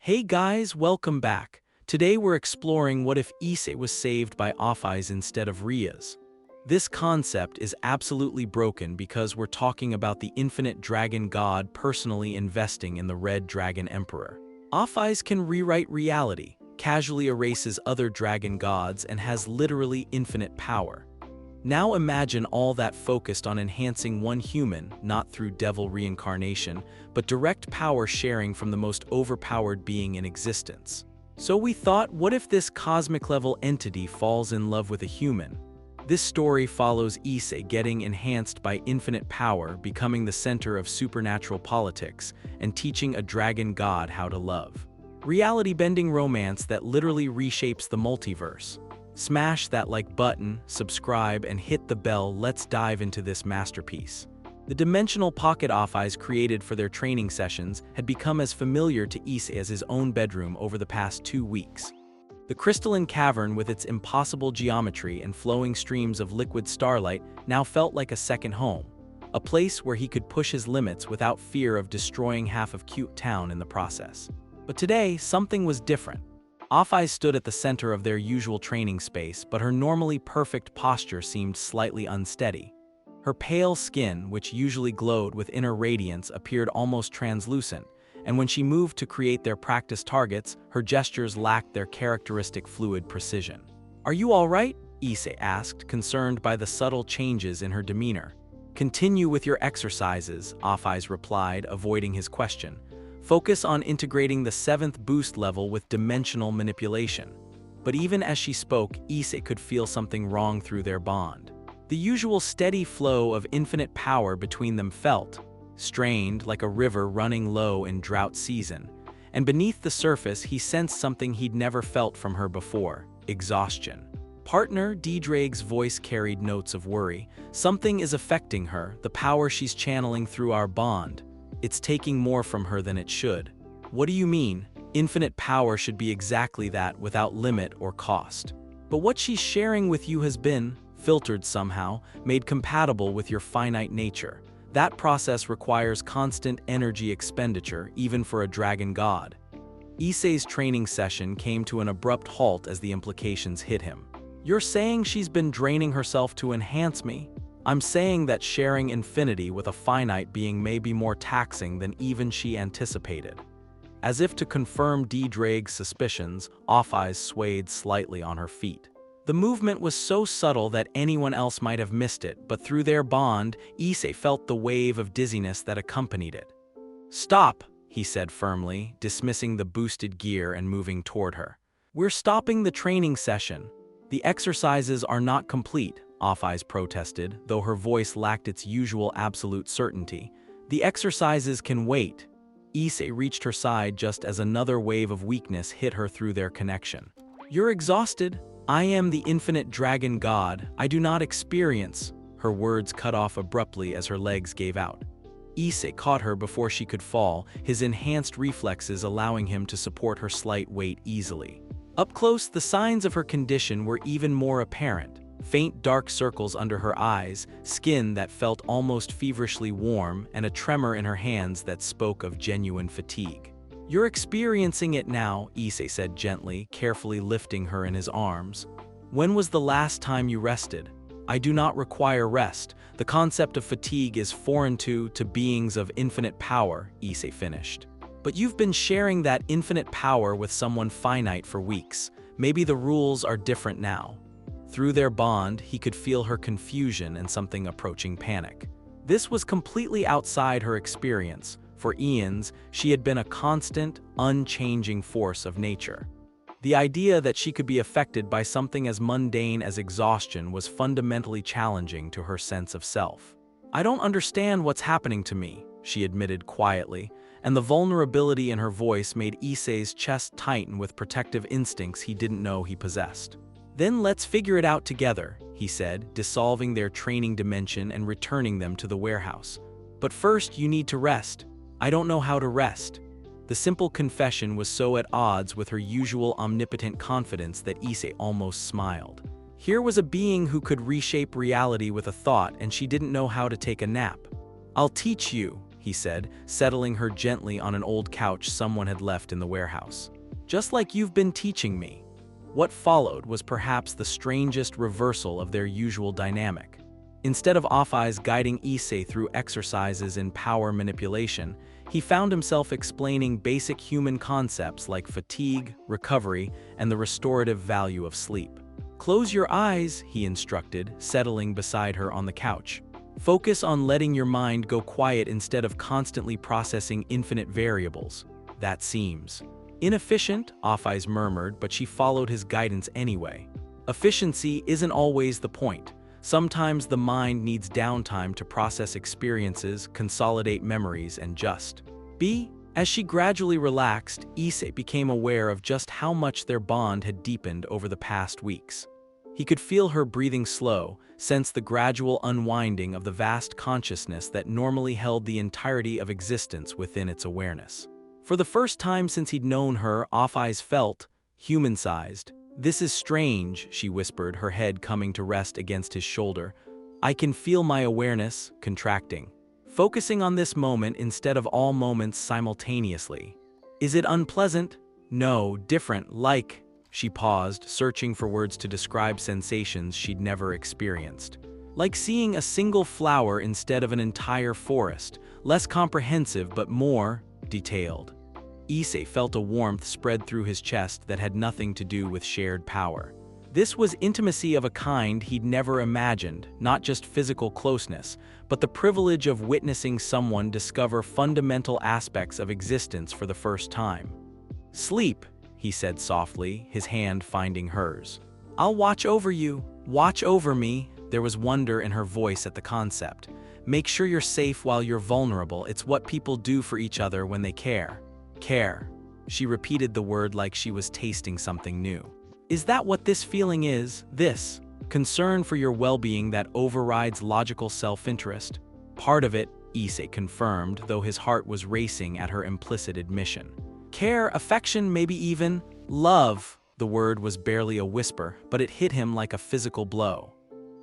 Hey guys, welcome back. Today we're exploring what if Issei was saved by Ophis instead of Rias. This concept is absolutely broken because we're talking about the infinite dragon god personally investing in the red dragon emperor. Ophis can rewrite reality, casually erases other dragon gods, and has literally infinite power. Now imagine all that focused on enhancing one human, not through devil reincarnation, but direct power sharing from the most overpowered being in existence. So we thought, what if this cosmic-level entity falls in love with a human? This story follows Issei getting enhanced by infinite power, becoming the center of supernatural politics, and teaching a dragon god how to love. Reality-bending romance that literally reshapes the multiverse. Smash that like button, subscribe, and hit the bell. Let's dive into this masterpiece. The dimensional pocket Ophis created for their training sessions had become as familiar to Issei as his own bedroom over the past 2 weeks. The crystalline cavern with its impossible geometry and flowing streams of liquid starlight now felt like a second home, a place where he could push his limits without fear of destroying half of Cute Town in the process. But today, something was different. Ophis stood at the center of their usual training space, but her normally perfect posture seemed slightly unsteady. Her pale skin, which usually glowed with inner radiance, appeared almost translucent, and when she moved to create their practice targets, her gestures lacked their characteristic fluid precision. "Are you all right?" Issei asked, concerned by the subtle changes in her demeanor. "Continue with your exercises," Ophis replied, avoiding his question. "Focus on integrating the 7th boost level with dimensional manipulation." But even as she spoke, Issei could feel something wrong through their bond. The usual steady flow of infinite power between them felt strained, like a river running low in drought season. And beneath the surface, he sensed something he'd never felt from her before: exhaustion. Partner, DxD's voice carried notes of worry. "Something is affecting her, the power she's channeling through our bond. It's taking more from her than it should." "What do you mean? Infinite power should be exactly that, without limit or cost. But what she's sharing with you has been filtered somehow, made compatible with your finite nature. That process requires constant energy expenditure, even for a dragon god." Issei's training session came to an abrupt halt as the implications hit him. "You're saying she's been draining herself to enhance me?" "I'm saying that sharing infinity with a finite being may be more taxing than even she anticipated." As if to confirm DxD's suspicions, Ophis swayed slightly on her feet. The movement was so subtle that anyone else might have missed it, but through their bond, Issei felt the wave of dizziness that accompanied it. "Stop," he said firmly, dismissing the boosted gear and moving toward her. "We're stopping the training session. The exercises are not complete," Ophis protested, though her voice lacked its usual absolute certainty. "The exercises can wait." Issei reached her side just as another wave of weakness hit her through their connection. "You're exhausted. I am the infinite dragon god. I do not experience." Her words cut off abruptly as her legs gave out. Issei caught her before she could fall, his enhanced reflexes allowing him to support her slight weight easily. Up close, the signs of her condition were even more apparent. Faint dark circles under her eyes, skin that felt almost feverishly warm, and a tremor in her hands that spoke of genuine fatigue. "You're experiencing it now," Issei said gently, carefully lifting her in his arms. "When was the last time you rested?" "I do not require rest. The concept of fatigue is foreign to beings of infinite power," Issei finished. "But you've been sharing that infinite power with someone finite for weeks. Maybe the rules are different now." Through their bond, he could feel her confusion and something approaching panic. This was completely outside her experience. For eons, she had been a constant, unchanging force of nature. The idea that she could be affected by something as mundane as exhaustion was fundamentally challenging to her sense of self. "I don't understand what's happening to me," she admitted quietly, and the vulnerability in her voice made Issei's chest tighten with protective instincts he didn't know he possessed. "Then let's figure it out together," he said, dissolving their training dimension and returning them to the warehouse. "But first, you need to rest." "I don't know how to rest." The simple confession was so at odds with her usual omnipotent confidence that Issei almost smiled. Here was a being who could reshape reality with a thought, and she didn't know how to take a nap. "I'll teach you," he said, settling her gently on an old couch someone had left in the warehouse. "Just like you've been teaching me." What followed was perhaps the strangest reversal of their usual dynamic. Instead of Ophis guiding Issei through exercises in power manipulation, he found himself explaining basic human concepts like fatigue, recovery, and the restorative value of sleep. "Close your eyes," he instructed, settling beside her on the couch. "Focus on letting your mind go quiet instead of constantly processing infinite variables." "That seems inefficient," Ophis murmured, but she followed his guidance anyway. Efficiency isn't always the point. Sometimes the mind needs downtime to process experiences, consolidate memories, and just be. As she gradually relaxed, Issei became aware of just how much their bond had deepened over the past weeks. He could feel her breathing slow, sense the gradual unwinding of the vast consciousness that normally held the entirety of existence within its awareness. For the first time since he'd known her, Ophis felt human-sized. "This is strange," she whispered, her head coming to rest against his shoulder. "I can feel my awareness contracting, focusing on this moment instead of all moments simultaneously. Is it unpleasant?" "No, different, like..." She paused, searching for words to describe sensations she'd never experienced. "Like seeing a single flower instead of an entire forest, less comprehensive but more detailed." Issei felt a warmth spread through his chest that had nothing to do with shared power. This was intimacy of a kind he'd never imagined, not just physical closeness, but the privilege of witnessing someone discover fundamental aspects of existence for the first time. "Sleep," he said softly, his hand finding hers. "I'll watch over you. Watch over me." There was wonder in her voice at the concept. "Make sure you're safe while you're vulnerable. It's what people do for each other when they care." "Care." She repeated the word like she was tasting something new. "Is that what this feeling is? This concern for your well-being that overrides logical self-interest?" "Part of it," Issei confirmed, though his heart was racing at her implicit admission. "Care, affection, maybe even love." The word was barely a whisper, but it hit him like a physical blow.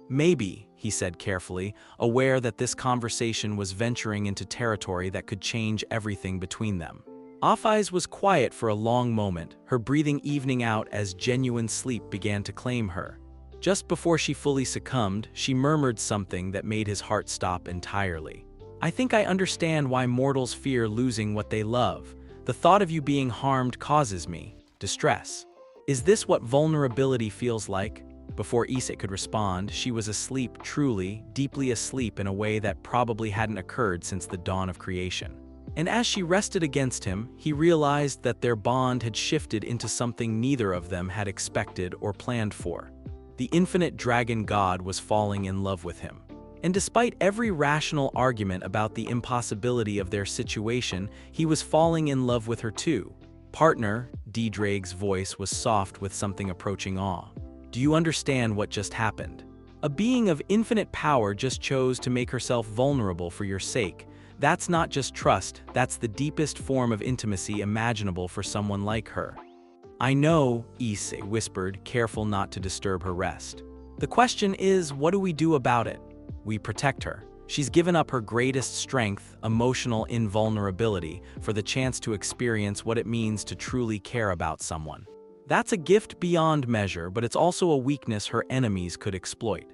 "Maybe," he said carefully, aware that this conversation was venturing into territory that could change everything between them. Ophis was quiet for a long moment, her breathing evening out as genuine sleep began to claim her. Just before she fully succumbed, she murmured something that made his heart stop entirely. "I think I understand why mortals fear losing what they love. The thought of you being harmed causes me distress. Is this what vulnerability feels like?" Before Issei could respond, she was asleep, truly, deeply asleep in a way that probably hadn't occurred since the dawn of creation. And as she rested against him, he realized that their bond had shifted into something neither of them had expected or planned for. The infinite dragon god was falling in love with him. And despite every rational argument about the impossibility of their situation, he was falling in love with her too. "Partner," DxD's voice was soft with something approaching awe. "Do you understand what just happened? A being of infinite power just chose to make herself vulnerable for your sake. That's not just trust, that's the deepest form of intimacy imaginable for someone like her." "I know," Issei whispered, careful not to disturb her rest. "The question is, what do we do about it?" "We protect her. She's given up her greatest strength, emotional invulnerability, for the chance to experience what it means to truly care about someone. That's a gift beyond measure, but it's also a weakness her enemies could exploit."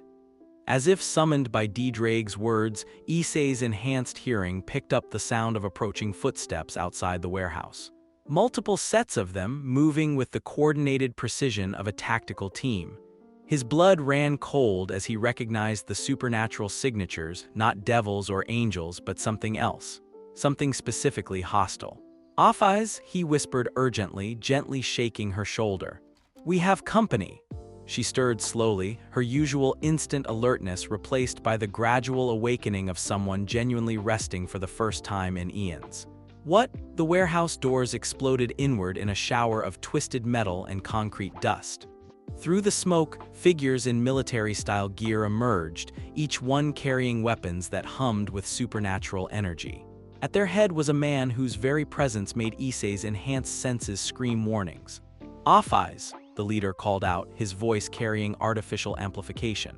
As if summoned by DxD's words, Issei's enhanced hearing picked up the sound of approaching footsteps outside the warehouse. Multiple sets of them, moving with the coordinated precision of a tactical team. His blood ran cold as he recognized the supernatural signatures, not devils or angels, but something else. Something specifically hostile. "Ophis," he whispered urgently, gently shaking her shoulder. "We have company." She stirred slowly, her usual instant alertness replaced by the gradual awakening of someone genuinely resting for the first time in eons. "What?" The warehouse doors exploded inward in a shower of twisted metal and concrete dust. Through the smoke, figures in military-style gear emerged, each one carrying weapons that hummed with supernatural energy. At their head was a man whose very presence made Issei's enhanced senses scream warnings. "Ophis," the leader called out, his voice carrying artificial amplification.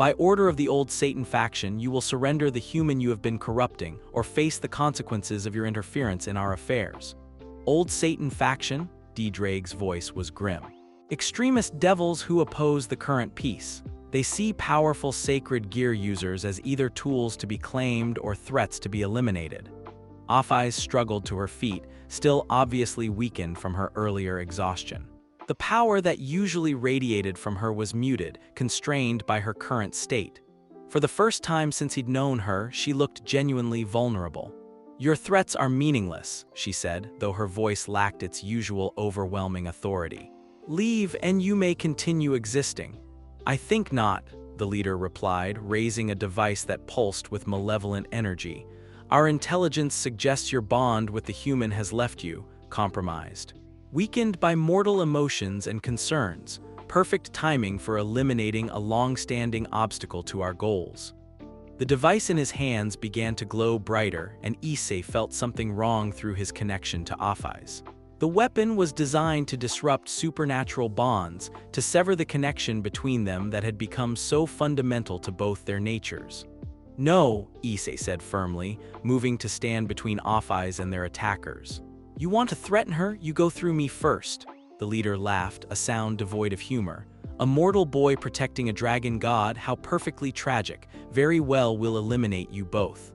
By order of the old Satan faction, you will surrender the human you have been corrupting or face the consequences of your interference in our affairs. Old Satan faction? DxD's voice was grim. Extremist devils who oppose the current peace. They see powerful sacred gear users as either tools to be claimed or threats to be eliminated. Ophis struggled to her feet, still obviously weakened from her earlier exhaustion. The power that usually radiated from her was muted, constrained by her current state. For the first time since he'd known her, she looked genuinely vulnerable. "Your threats are meaningless," she said, though her voice lacked its usual overwhelming authority. "Leave and you may continue existing." "I think not," the leader replied, raising a device that pulsed with malevolent energy. "Our intelligence suggests your bond with the human has left you compromised. Weakened by mortal emotions and concerns, perfect timing for eliminating a long-standing obstacle to our goals." The device in his hands began to glow brighter, and Issei felt something wrong through his connection to Ophis. The weapon was designed to disrupt supernatural bonds, to sever the connection between them that had become so fundamental to both their natures. "No," Issei said firmly, moving to stand between Ophis and their attackers. "You want to threaten her? You go through me first." The leader laughed, a sound devoid of humor. "A mortal boy protecting a dragon god? How perfectly tragic. Very well, we'll eliminate you both."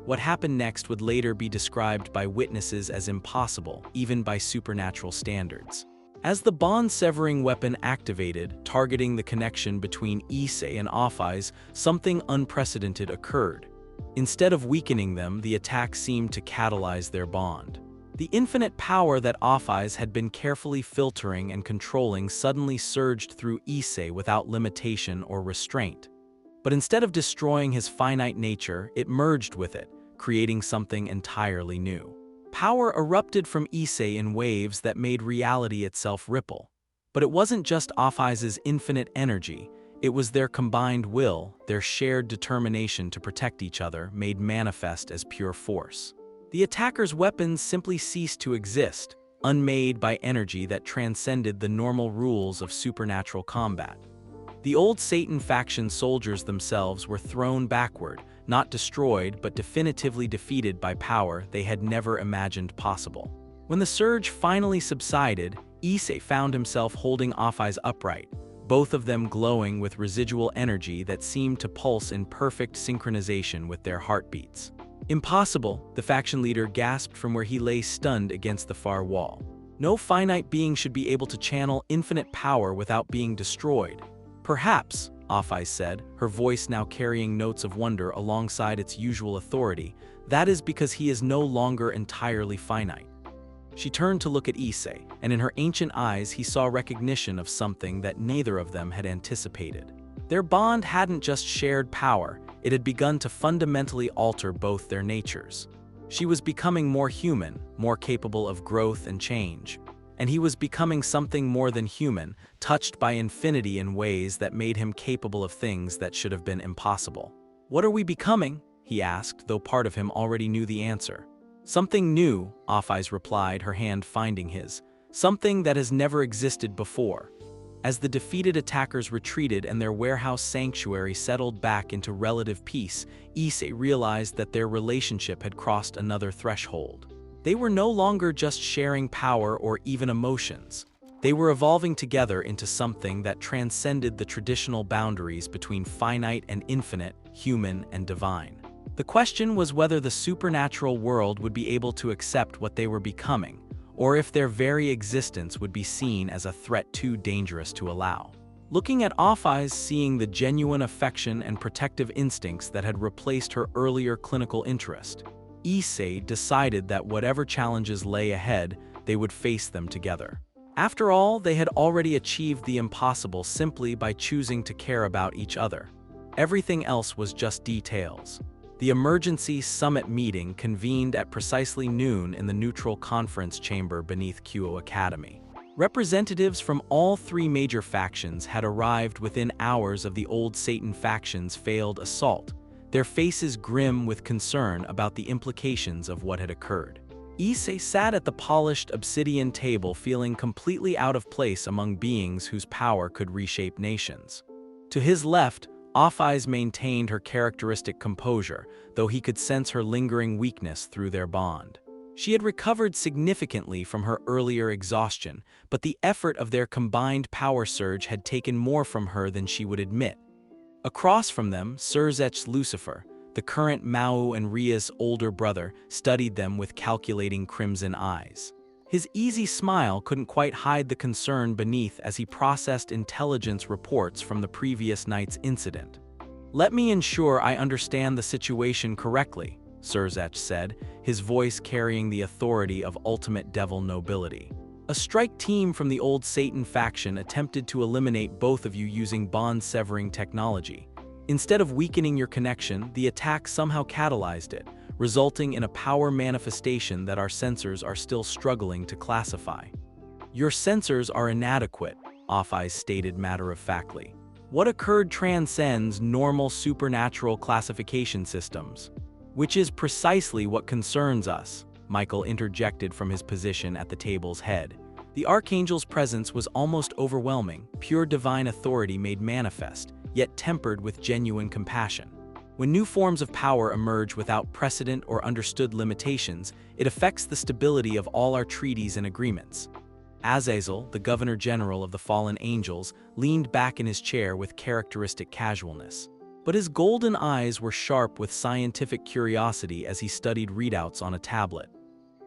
What happened next would later be described by witnesses as impossible, even by supernatural standards. As the bond-severing weapon activated, targeting the connection between Issei and Ophis, something unprecedented occurred. Instead of weakening them, the attack seemed to catalyze their bond. The infinite power that Ophis had been carefully filtering and controlling suddenly surged through Issei without limitation or restraint. But instead of destroying his finite nature, it merged with it, creating something entirely new. Power erupted from Issei in waves that made reality itself ripple. But it wasn't just Ophis's infinite energy, it was their combined will, their shared determination to protect each other, made manifest as pure force. The attacker's weapons simply ceased to exist, unmade by energy that transcended the normal rules of supernatural combat. The old Satan faction soldiers themselves were thrown backward, not destroyed but definitively defeated by power they had never imagined possible. When the surge finally subsided, Issei found himself holding Ophis upright, both of them glowing with residual energy that seemed to pulse in perfect synchronization with their heartbeats. "Impossible," the faction leader gasped from where he lay stunned against the far wall. "No finite being should be able to channel infinite power without being destroyed." "Perhaps," Ophis said, her voice now carrying notes of wonder alongside its usual authority, "that is because he is no longer entirely finite." She turned to look at Issei, and in her ancient eyes he saw recognition of something that neither of them had anticipated. Their bond hadn't just shared power, it had begun to fundamentally alter both their natures. She was becoming more human, more capable of growth and change. And he was becoming something more than human, touched by infinity in ways that made him capable of things that should have been impossible. "What are we becoming?" he asked, though part of him already knew the answer. "Something new," Ophis replied, her hand finding his. "Something that has never existed before." As the defeated attackers retreated and their warehouse sanctuary settled back into relative peace, Issei realized that their relationship had crossed another threshold. They were no longer just sharing power or even emotions. They were evolving together into something that transcended the traditional boundaries between finite and infinite, human and divine. The question was whether the supernatural world would be able to accept what they were becoming, or if their very existence would be seen as a threat too dangerous to allow. Looking at Ophis, seeing the genuine affection and protective instincts that had replaced her earlier clinical interest, Issei decided that whatever challenges lay ahead, they would face them together. After all, they had already achieved the impossible simply by choosing to care about each other. Everything else was just details. The emergency summit meeting convened at precisely noon in the neutral conference chamber beneath Kyo Academy. Representatives from all three major factions had arrived within hours of the old Satan faction's failed assault, their faces grim with concern about the implications of what had occurred. Issei sat at the polished obsidian table feeling completely out of place among beings whose power could reshape nations. To his left, Ophis maintained her characteristic composure, though he could sense her lingering weakness through their bond. She had recovered significantly from her earlier exhaustion, but the effort of their combined power surge had taken more from her than she would admit. Across from them, Surzech's Lucifer, the current Mao and Ria's older brother, studied them with calculating crimson eyes. His easy smile couldn't quite hide the concern beneath as he processed intelligence reports from the previous night's incident. "Let me ensure I understand the situation correctly," Surzech said, his voice carrying the authority of ultimate devil nobility. "A strike team from the old Satan faction attempted to eliminate both of you using bond-severing technology. Instead of weakening your connection, the attack somehow catalyzed it, resulting in a power manifestation that our sensors are still struggling to classify." "Your sensors are inadequate," Ophis stated matter-of-factly. "What occurred transcends normal supernatural classification systems." "Which is precisely what concerns us," Michael interjected from his position at the table's head. The Archangel's presence was almost overwhelming, pure divine authority made manifest, yet tempered with genuine compassion. When new forms of power emerge without precedent or understood limitations, it affects the stability of all our treaties and agreements. Azazel, the Governor General of the Fallen Angels, leaned back in his chair with characteristic casualness. But his golden eyes were sharp with scientific curiosity as he studied readouts on a tablet.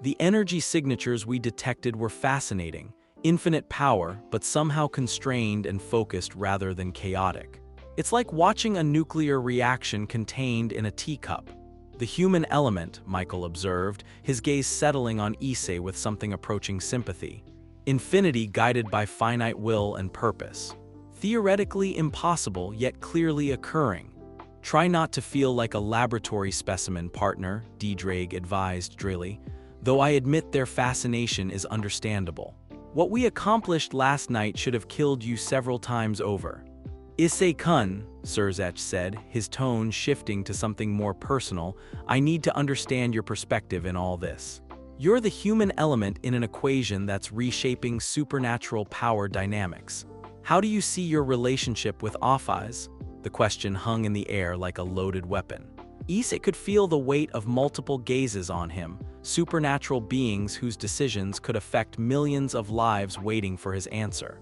"The energy signatures we detected were fascinating, infinite power, but somehow constrained and focused rather than chaotic. It's like watching a nuclear reaction contained in a teacup." "The human element," Michael observed, his gaze settling on Issei with something approaching sympathy. "Infinity guided by finite will and purpose. Theoretically impossible, yet clearly occurring. Try not to feel like a laboratory specimen, partner," DxD advised drily, "though I admit their fascination is understandable. What we accomplished last night should have killed you several times over." "Issei-kun," Surzech said, his tone shifting to something more personal, "I need to understand your perspective in all this. You're the human element in an equation that's reshaping supernatural power dynamics. How do you see your relationship with Ophis?" The question hung in the air like a loaded weapon. Issei could feel the weight of multiple gazes on him, supernatural beings whose decisions could affect millions of lives waiting for his answer.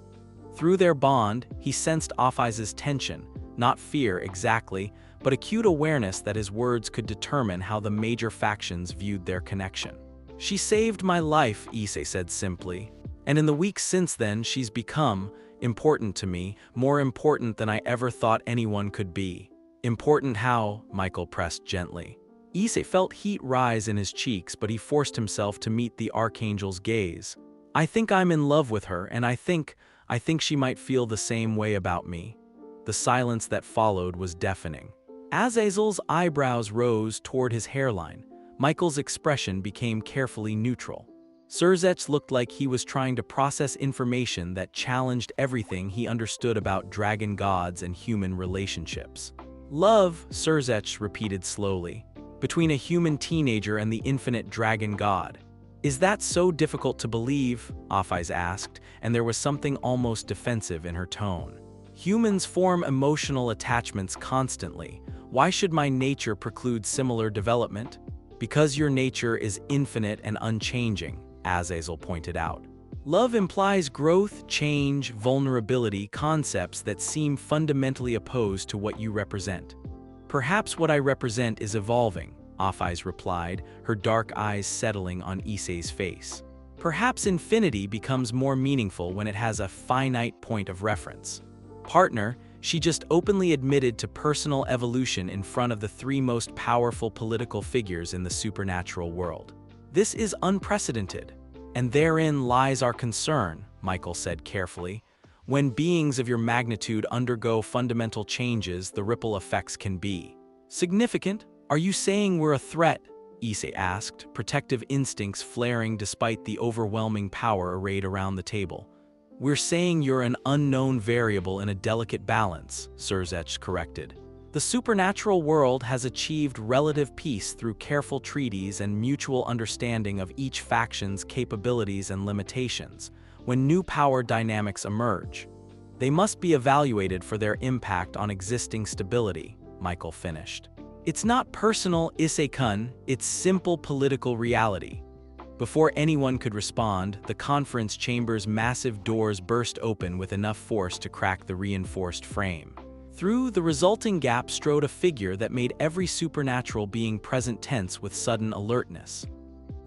Through their bond, he sensed Ophis's tension, not fear exactly, but acute awareness that his words could determine how the major factions viewed their connection. "She saved my life," Issei said simply, "and in the weeks since then she's become important to me, more important than I ever thought anyone could be." "Important how?" Michael pressed gently. Issei felt heat rise in his cheeks, but he forced himself to meet the Archangel's gaze. "I think I'm in love with her, and I think she might feel the same way about me." The silence that followed was deafening. Azazel's eyebrows rose toward his hairline. Michael's expression became carefully neutral. Surzech looked like he was trying to process information that challenged everything he understood about dragon gods and human relationships. "Love," Surzech repeated slowly, "between a human teenager and the infinite dragon god. Is that so difficult to believe?" Ophis asked, and there was something almost defensive in her tone. "Humans form emotional attachments constantly. Why should my nature preclude similar development?" "Because your nature is infinite and unchanging," Azazel pointed out. "Love implies growth, change, vulnerability, concepts that seem fundamentally opposed to what you represent." "Perhaps what I represent is evolving," Ophis replied, her dark eyes settling on Issei's face. "Perhaps infinity becomes more meaningful when it has a finite point of reference." "Partner," she just openly admitted to personal evolution in front of the three most powerful political figures in the supernatural world. "This is unprecedented, and therein lies our concern," Michael said carefully. "When beings of your magnitude undergo fundamental changes, the ripple effects can be significant." "Are you saying we're a threat?" Issei asked, protective instincts flaring despite the overwhelming power arrayed around the table. "We're saying you're an unknown variable in a delicate balance," Surzech corrected. "The supernatural world has achieved relative peace through careful treaties and mutual understanding of each faction's capabilities and limitations. When new power dynamics emerge, They must be evaluated for their impact on existing stability, Michael finished. It's not personal, Issei-kun, it's simple political reality. Before anyone could respond, the conference chamber's massive doors burst open with enough force to crack the reinforced frame. Through the resulting gap strode a figure that made every supernatural being present tense with sudden alertness.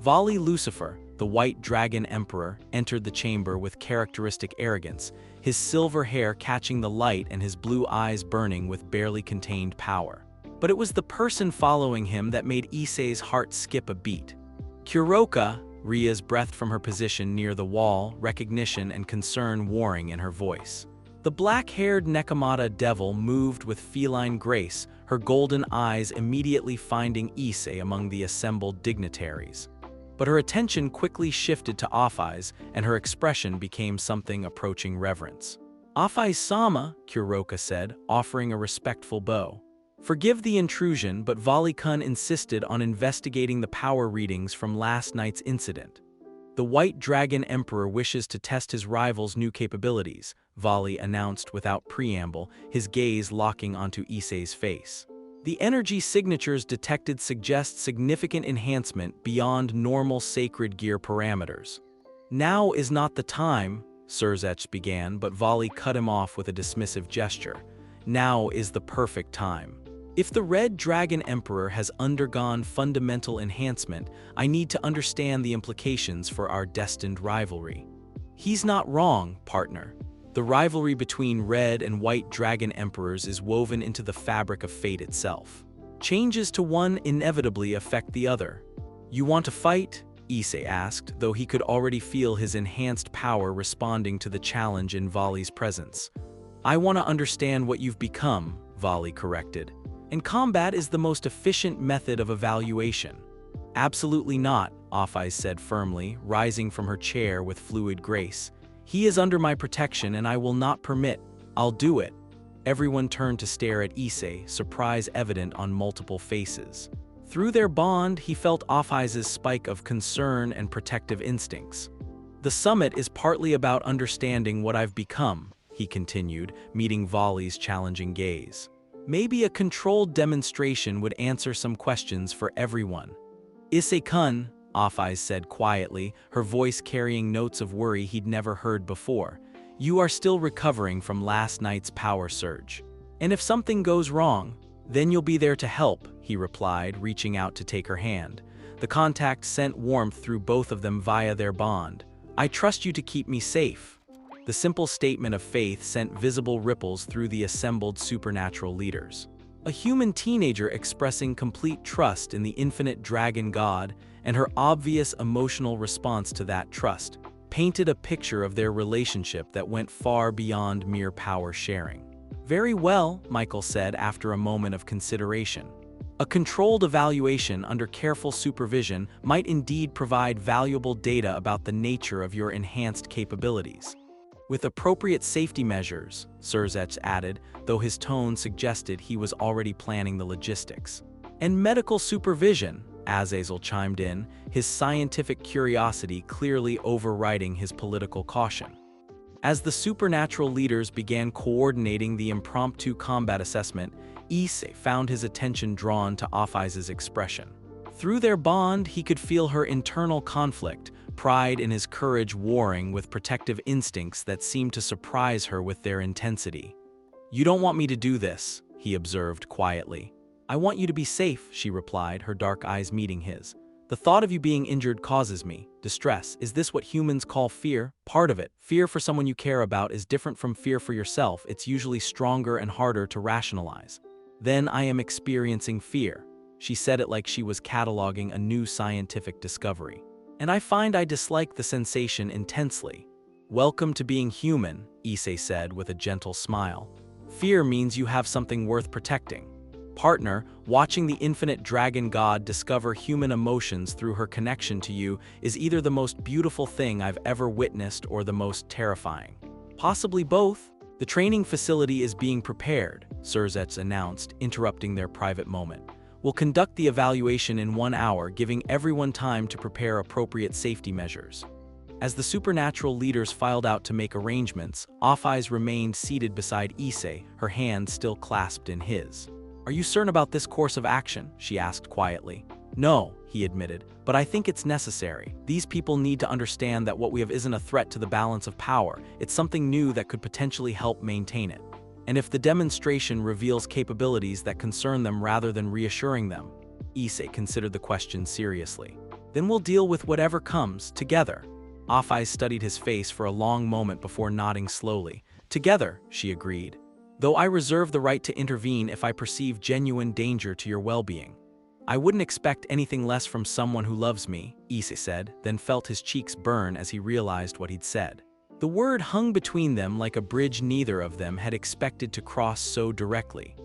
Voli Lucifer, the White Dragon Emperor, entered the chamber with characteristic arrogance, his silver hair catching the light and his blue eyes burning with barely contained power. But it was the person following him that made Issei's heart skip a beat. Kuroka, Ria's breathed from her position near the wall, recognition and concern warring in her voice. The black-haired Nekomata devil moved with feline grace, her golden eyes immediately finding Issei among the assembled dignitaries. But her attention quickly shifted to Ophis, and her expression became something approaching reverence. "Ophis-sama," Kuroka said, offering a respectful bow. "Forgive the intrusion, but Voli-kun insisted on investigating the power readings from last night's incident. The White Dragon Emperor wishes to test his rival's new capabilities," Voli announced without preamble, his gaze locking onto Issei's face. "The energy signatures detected suggest significant enhancement beyond normal sacred gear parameters." "Now is not the time," Surzech began, but Voli cut him off with a dismissive gesture. "Now is the perfect time. If the Red Dragon Emperor has undergone fundamental enhancement, I need to understand the implications for our destined rivalry." "He's not wrong, partner. The rivalry between Red and White Dragon Emperors is woven into the fabric of fate itself. Changes to one inevitably affect the other." "You want to fight?" Issei asked, though he could already feel his enhanced power responding to the challenge in Voli's presence. "I want to understand what you've become," Voli corrected. "And combat is the most efficient method of evaluation." "Absolutely not," Ophis said firmly, rising from her chair with fluid grace. "He is under my protection and I will not permit." "I'll do it." Everyone turned to stare at Issei, surprise evident on multiple faces. Through their bond, he felt Ophis's spike of concern and protective instincts. "The summit is partly about understanding what I've become," he continued, meeting Voli's challenging gaze. "Maybe a controlled demonstration would answer some questions for everyone." "Issei-kun," Ophis said quietly, her voice carrying notes of worry he'd never heard before. "You are still recovering from last night's power surge. And if something goes wrong, then you'll be there to help," he replied, reaching out to take her hand. The contact sent warmth through both of them via their bond. "I trust you to keep me safe." The simple statement of faith sent visible ripples through the assembled supernatural leaders. A human teenager expressing complete trust in the infinite dragon god, and her obvious emotional response to that trust, painted a picture of their relationship that went far beyond mere power sharing. "Very well," Michael said after a moment of consideration. "A controlled evaluation under careful supervision might indeed provide valuable data about the nature of your enhanced capabilities. With appropriate safety measures," Surzech added, though his tone suggested he was already planning the logistics. "And medical supervision," Azazel chimed in, his scientific curiosity clearly overriding his political caution. As the supernatural leaders began coordinating the impromptu combat assessment, Issei found his attention drawn to Ophis's expression. Through their bond, he could feel her internal conflict, pride in his courage warring with protective instincts that seemed to surprise her with their intensity. "You don't want me to do this," he observed quietly. "I want you to be safe," she replied, her dark eyes meeting his. "The thought of you being injured causes me distress. Is this what humans call fear? Part of it. Fear for someone you care about is different from fear for yourself. It's usually stronger and harder to rationalize. Then I am experiencing fear." She said it like she was cataloging a new scientific discovery. "And I find I dislike the sensation intensely." "Welcome to being human," Issei said with a gentle smile. "Fear means you have something worth protecting." "Partner, watching the infinite dragon god discover human emotions through her connection to you is either the most beautiful thing I've ever witnessed or the most terrifying." "Possibly both." "The training facility is being prepared," Surzech announced, interrupting their private moment. "We'll conduct the evaluation in 1 hour, giving everyone time to prepare appropriate safety measures." As the supernatural leaders filed out to make arrangements, Ophis remained seated beside Issei, her hand still clasped in his. "Are you certain about this course of action?" she asked quietly. "No," he admitted, "but I think it's necessary. These people need to understand that what we have isn't a threat to the balance of power, it's something new that could potentially help maintain it. And if the demonstration reveals capabilities that concern them rather than reassuring them," Issei considered the question seriously, "then we'll deal with whatever comes, together." Ophis studied his face for a long moment before nodding slowly. "Together," she agreed, "though I reserve the right to intervene if I perceive genuine danger to your well-being." "I wouldn't expect anything less from someone who loves me," Issei said, then felt his cheeks burn as he realized what he'd said. The word hung between them like a bridge neither of them had expected to cross so directly.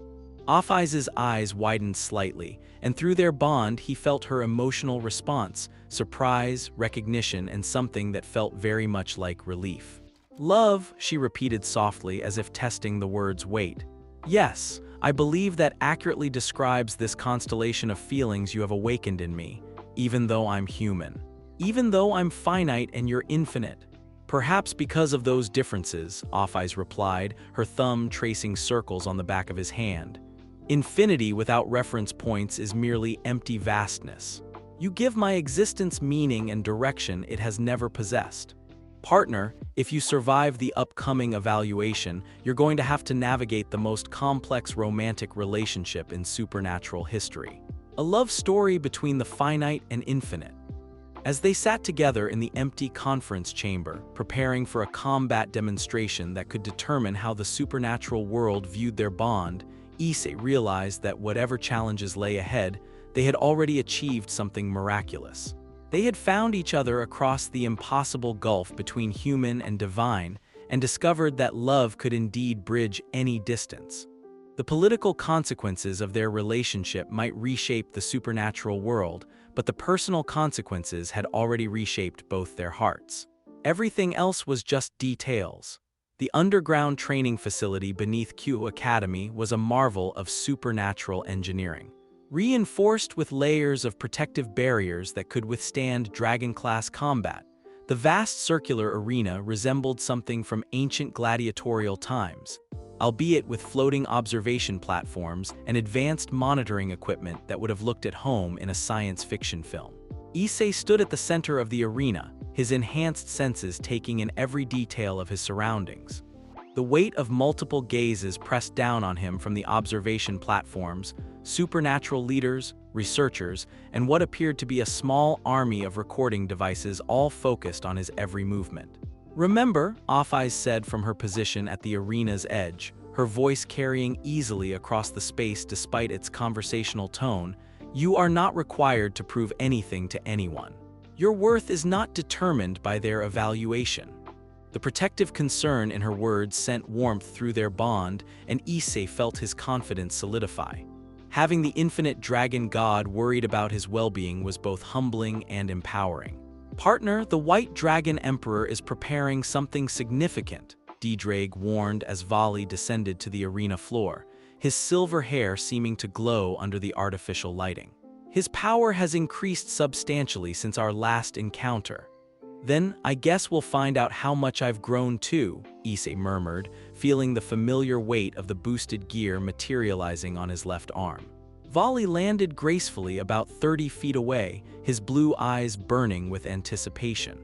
Ophis's eyes widened slightly, and through their bond he felt her emotional response, surprise, recognition, and something that felt very much like relief. "Love," she repeated softly as if testing the word's weight. "Yes, I believe that accurately describes this constellation of feelings you have awakened in me, even though I'm human. Even though I'm finite and you're infinite." "Perhaps because of those differences," Ophis replied, her thumb tracing circles on the back of his hand. "Infinity without reference points is merely empty vastness. You give my existence meaning and direction it has never possessed. Partner, if you survive the upcoming evaluation, you're going to have to navigate the most complex romantic relationship in supernatural history. A love story between the finite and infinite." As they sat together in the empty conference chamber, preparing for a combat demonstration that could determine how the supernatural world viewed their bond, Issei realized that whatever challenges lay ahead, they had already achieved something miraculous. They had found each other across the impossible gulf between human and divine, and discovered that love could indeed bridge any distance. The political consequences of their relationship might reshape the supernatural world, but the personal consequences had already reshaped both their hearts. Everything else was just details. The underground training facility beneath Q Academy was a marvel of supernatural engineering. Reinforced with layers of protective barriers that could withstand dragon-class combat, the vast circular arena resembled something from ancient gladiatorial times, albeit with floating observation platforms and advanced monitoring equipment that would have looked at home in a science fiction film. Issei stood at the center of the arena, his enhanced senses taking in every detail of his surroundings. The weight of multiple gazes pressed down on him from the observation platforms, supernatural leaders, researchers, and what appeared to be a small army of recording devices all focused on his every movement. "Remember," Ophis said from her position at the arena's edge, her voice carrying easily across the space despite its conversational tone, "you are not required to prove anything to anyone. Your worth is not determined by their evaluation." The protective concern in her words sent warmth through their bond, and Issei felt his confidence solidify. Having the infinite dragon god worried about his well-being was both humbling and empowering. "Partner, the White Dragon Emperor is preparing something significant," DxD warned as Voli descended to the arena floor, his silver hair seeming to glow under the artificial lighting. "His power has increased substantially since our last encounter." "Then I guess we'll find out how much I've grown too," Issei murmured, feeling the familiar weight of the boosted gear materializing on his left arm. Voli landed gracefully about 30 feet away, his blue eyes burning with anticipation.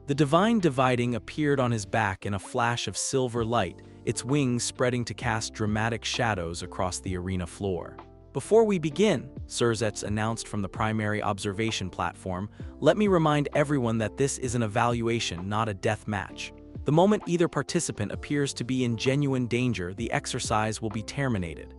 The divine dividing appeared on his back in a flash of silver light, its wings spreading to cast dramatic shadows across the arena floor. "Before we begin," Surzets announced from the primary observation platform, "let me remind everyone that this is an evaluation, not a death match. The moment either participant appears to be in genuine danger, the exercise will be terminated."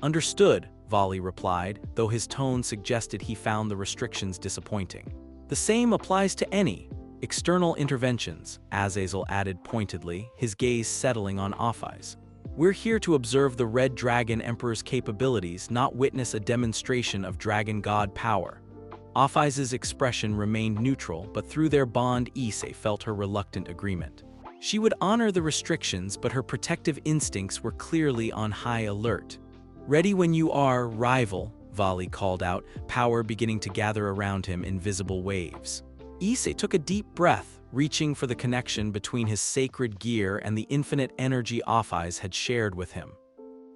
"Understood," Voli replied, though his tone suggested he found the restrictions disappointing. "The same applies to any external interventions," Azazel added pointedly, his gaze settling on Ophis. "We're here to observe the Red Dragon Emperor's capabilities, not witness a demonstration of Dragon God power." Ophis's expression remained neutral, but through their bond Issei felt her reluctant agreement. She would honor the restrictions, but her protective instincts were clearly on high alert. "Ready when you are, rival," Voli called out, power beginning to gather around him in visible waves. Issei took a deep breath, reaching for the connection between his sacred gear and the infinite energy Ophis had shared with him.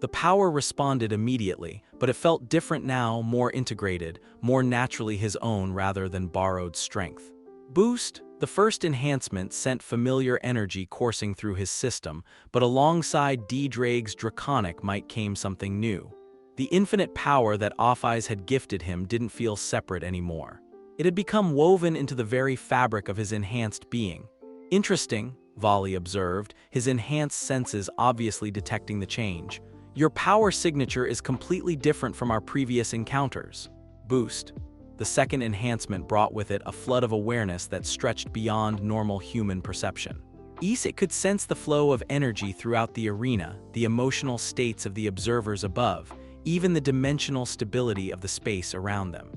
The power responded immediately, but it felt different now, more integrated, more naturally his own rather than borrowed strength. Boost, the first enhancement, sent familiar energy coursing through his system, but alongside DxD's draconic might came something new. The infinite power that Ophis had gifted him didn't feel separate anymore. It had become woven into the very fabric of his enhanced being. Interesting, Voli observed, his enhanced senses obviously detecting the change. Your power signature is completely different from our previous encounters. Boost. The second enhancement brought with it a flood of awareness that stretched beyond normal human perception. Issei could sense the flow of energy throughout the arena, the emotional states of the observers above, even the dimensional stability of the space around them.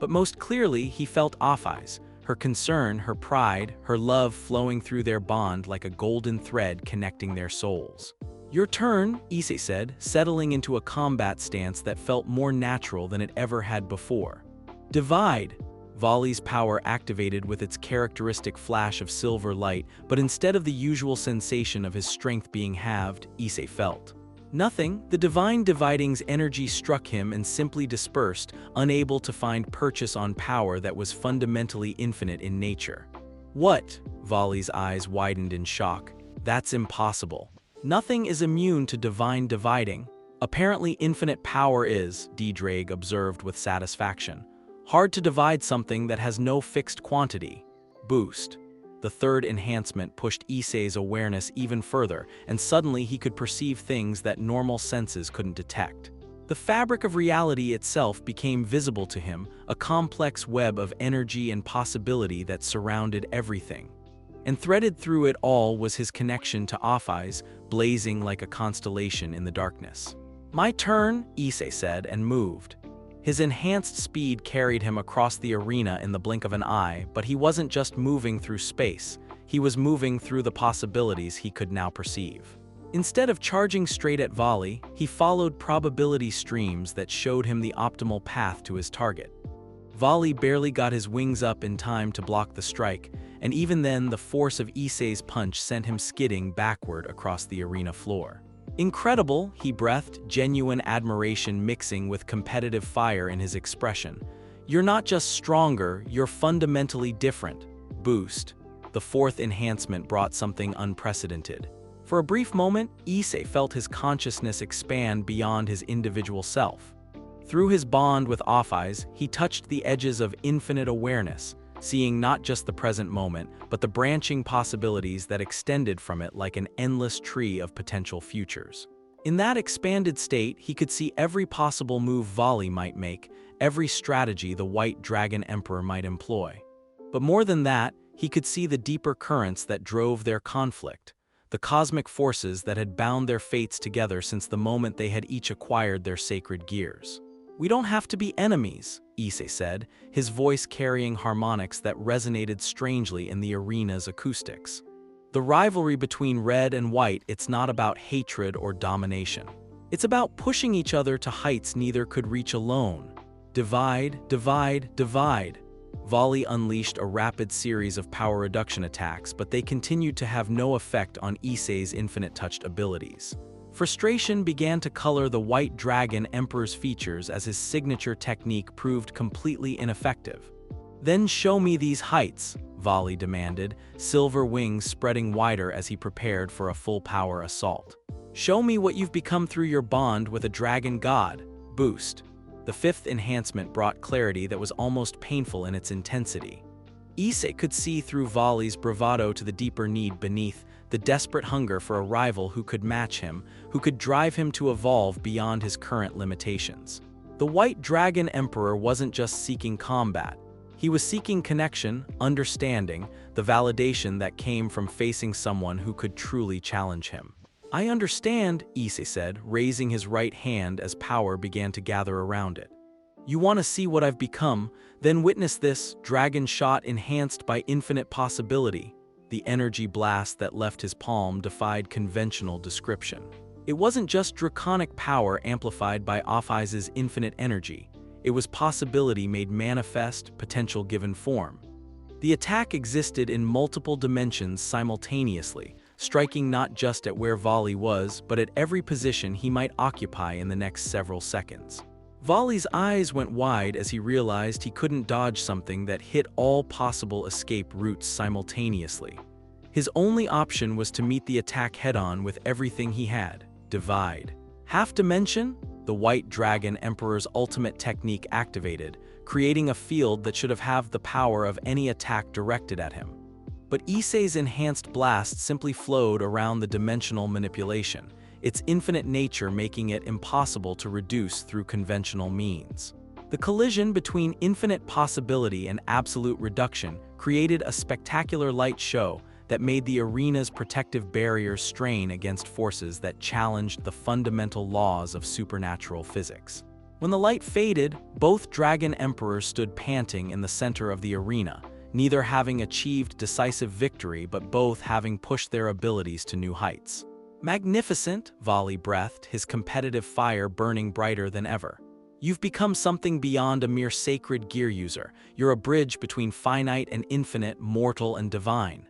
But most clearly, he felt Ophis, her concern, her pride, her love flowing through their bond like a golden thread connecting their souls. Your turn, Issei said, settling into a combat stance that felt more natural than it ever had before. Divide. Voli's power activated with its characteristic flash of silver light, but instead of the usual sensation of his strength being halved, Issei felt nothing. The divine dividing's energy struck him and simply dispersed, unable to find purchase on power that was fundamentally infinite in nature. What? Voli's eyes widened in shock. That's impossible. Nothing is immune to divine dividing. Apparently infinite power is, DxD observed with satisfaction. Hard to divide something that has no fixed quantity. Boost. The third enhancement pushed Issei's awareness even further, and suddenly he could perceive things that normal senses couldn't detect. The fabric of reality itself became visible to him, a complex web of energy and possibility that surrounded everything. And threaded through it all was his connection to Ophis, blazing like a constellation in the darkness. My turn, Issei said, and moved. His enhanced speed carried him across the arena in the blink of an eye, but he wasn't just moving through space, he was moving through the possibilities he could now perceive. Instead of charging straight at Voli, he followed probability streams that showed him the optimal path to his target. Voli barely got his wings up in time to block the strike, and even then the force of Issei's punch sent him skidding backward across the arena floor. Incredible, he breathed, genuine admiration mixing with competitive fire in his expression. You're not just stronger, you're fundamentally different. Boost. The fourth enhancement brought something unprecedented. For a brief moment, Issei felt his consciousness expand beyond his individual self. Through his bond with Ophis, he touched the edges of infinite awareness, seeing not just the present moment, but the branching possibilities that extended from it like an endless tree of potential futures. In that expanded state, he could see every possible move Voli might make, every strategy the White Dragon Emperor might employ. But more than that, he could see the deeper currents that drove their conflict, the cosmic forces that had bound their fates together since the moment they had each acquired their sacred gears. We don't have to be enemies, Issei said, his voice carrying harmonics that resonated strangely in the arena's acoustics. The rivalry between red and white, it's not about hatred or domination. It's about pushing each other to heights neither could reach alone. Divide, divide, divide. Voli unleashed a rapid series of power reduction attacks, but they continued to have no effect on Issei's infinite-touched abilities. Frustration began to color the White Dragon Emperor's features as his signature technique proved completely ineffective. Then show me these heights, Voli demanded, silver wings spreading wider as he prepared for a full-power assault. Show me what you've become through your bond with a dragon god. Boost. The fifth enhancement brought clarity that was almost painful in its intensity. Issei could see through Voli's bravado to the deeper need beneath, the desperate hunger for a rival who could match him, who could drive him to evolve beyond his current limitations. The White Dragon Emperor wasn't just seeking combat. He was seeking connection, understanding, the validation that came from facing someone who could truly challenge him. I understand, Issei said, raising his right hand as power began to gather around it. You want to see what I've become, then witness this dragon shot enhanced by infinite possibility. The energy blast that left his palm defied conventional description. It wasn't just draconic power amplified by Ophis's infinite energy. It was possibility made manifest, potential given form. The attack existed in multiple dimensions simultaneously, striking not just at where Voli was, but at every position he might occupy in the next several seconds. Voli's eyes went wide as he realized he couldn't dodge something that hit all possible escape routes simultaneously. His only option was to meet the attack head-on with everything he had: divide. Half dimension? The White Dragon Emperor's ultimate technique activated, creating a field that should have the power of any attack directed at him. But Issei's enhanced blast simply flowed around the dimensional manipulation, its infinite nature making it impossible to reduce through conventional means. The collision between infinite possibility and absolute reduction created a spectacular light show that made the arena's protective barrier strain against forces that challenged the fundamental laws of supernatural physics. When the light faded, both Dragon Emperors stood panting in the center of the arena, neither having achieved decisive victory but both having pushed their abilities to new heights. "Magnificent," Voli breathed, his competitive fire burning brighter than ever. "You've become something beyond a mere sacred gear user. You're a bridge between finite and infinite, mortal and divine."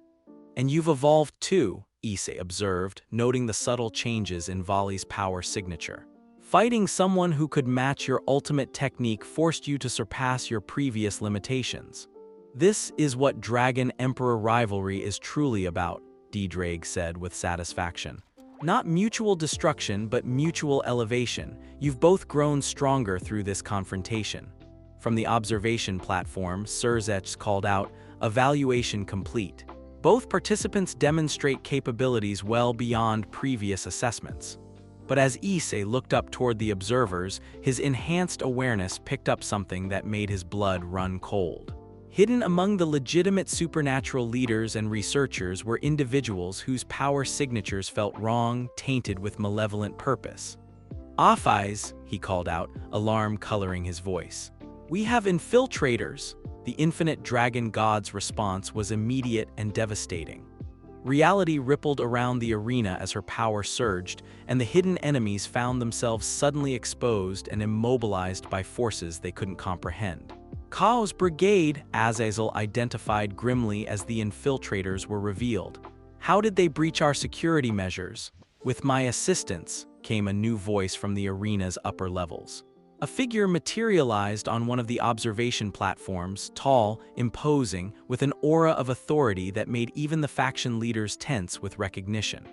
"And you've evolved too," Issei observed, noting the subtle changes in Voli's power signature. "Fighting someone who could match your ultimate technique forced you to surpass your previous limitations." "This is what Dragon Emperor rivalry is truly about," DxD said with satisfaction. "Not mutual destruction, but mutual elevation. You've both grown stronger through this confrontation." From the observation platform, Sirzech called out, "Evaluation complete. Both participants demonstrate capabilities well beyond previous assessments." But as Issei looked up toward the observers, his enhanced awareness picked up something that made his blood run cold. Hidden among the legitimate supernatural leaders and researchers were individuals whose power signatures felt wrong, tainted with malevolent purpose. "Ophis," he called out, alarm coloring his voice. "We have infiltrators." The infinite dragon god's response was immediate and devastating. Reality rippled around the arena as her power surged, and the hidden enemies found themselves suddenly exposed and immobilized by forces they couldn't comprehend. "Chaos Brigade," Azazel identified grimly as the infiltrators were revealed. "How did they breach our security measures?" "With my assistance," came a new voice from the arena's upper levels. A figure materialized on one of the observation platforms, tall, imposing, with an aura of authority that made even the faction leaders tense with recognition.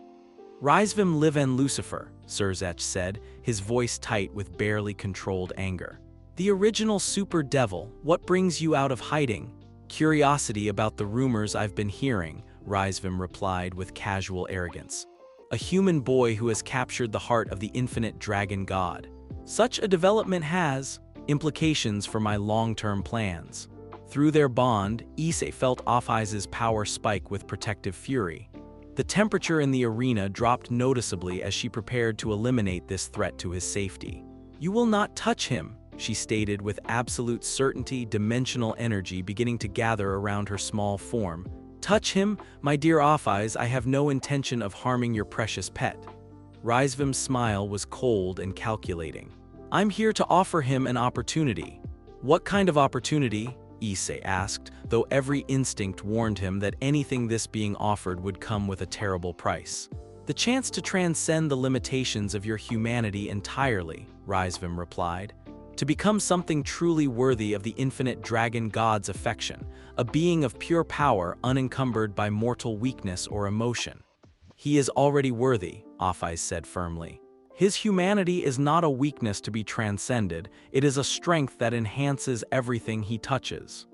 "Risevim Liven Lucifer," Sirzech said, his voice tight with barely controlled anger. "The original super devil, what brings you out of hiding?" "Curiosity about the rumors I've been hearing," Risevim replied with casual arrogance. "A human boy who has captured the heart of the infinite dragon god. Such a development has implications for my long-term plans." Through their bond, Issei felt Ophis's power spike with protective fury. The temperature in the arena dropped noticeably as she prepared to eliminate this threat to his safety. "You will not touch him," she stated with absolute certainty, dimensional energy beginning to gather around her small form. "Touch him? My dear Ophis, I have no intention of harming your precious pet." Risevim's smile was cold and calculating. "I'm here to offer him an opportunity." "What kind of opportunity?" Issei asked, though every instinct warned him that anything this being offered would come with a terrible price. "The chance to transcend the limitations of your humanity entirely," Risevim replied. "To become something truly worthy of the infinite dragon god's affection, a being of pure power unencumbered by mortal weakness or emotion." "He is already worthy," Ophis said firmly. "His humanity is not a weakness to be transcended, it is a strength that enhances everything he touches."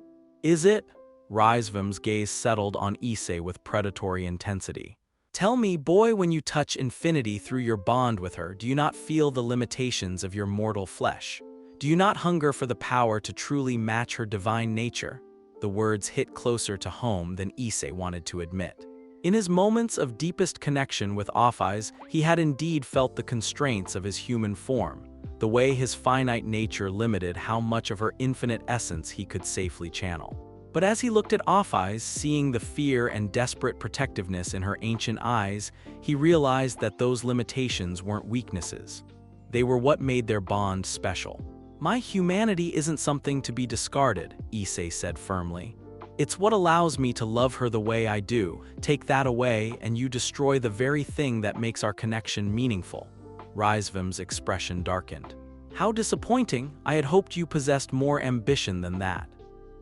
"Is it?" Risevim's gaze settled on Issei with predatory intensity. "Tell me, boy, when you touch infinity through your bond with her, do you not feel the limitations of your mortal flesh? Do you not hunger for the power to truly match her divine nature?" The words hit closer to home than Issei wanted to admit. In his moments of deepest connection with Ophis, he had indeed felt the constraints of his human form, the way his finite nature limited how much of her infinite essence he could safely channel. But as he looked at Ophis, seeing the fear and desperate protectiveness in her ancient eyes, he realized that those limitations weren't weaknesses. They were what made their bond special. "My humanity isn't something to be discarded," Issei said firmly. It's what allows me to love her the way I do. Take that away, and you destroy the very thing that makes our connection meaningful." Risevim's expression darkened. "How disappointing! I had hoped you possessed more ambition than that."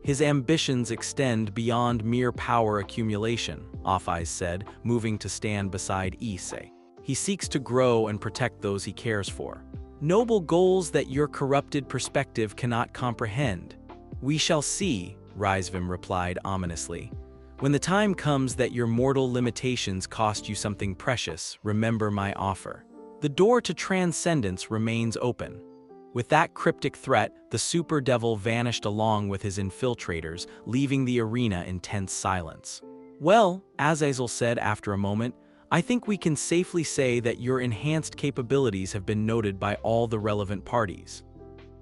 "His ambitions extend beyond mere power accumulation," Ophis said, moving to stand beside Issei. "He seeks to grow and protect those he cares for. Noble goals that your corrupted perspective cannot comprehend." "We shall see," Risevim replied ominously. "When the time comes that your mortal limitations cost you something precious, remember my offer. The door to transcendence remains open." With that cryptic threat, the super devil vanished along with his infiltrators, leaving the arena in tense silence. "Well," Azazel said after a moment, "I think we can safely say that your enhanced capabilities have been noted by all the relevant parties."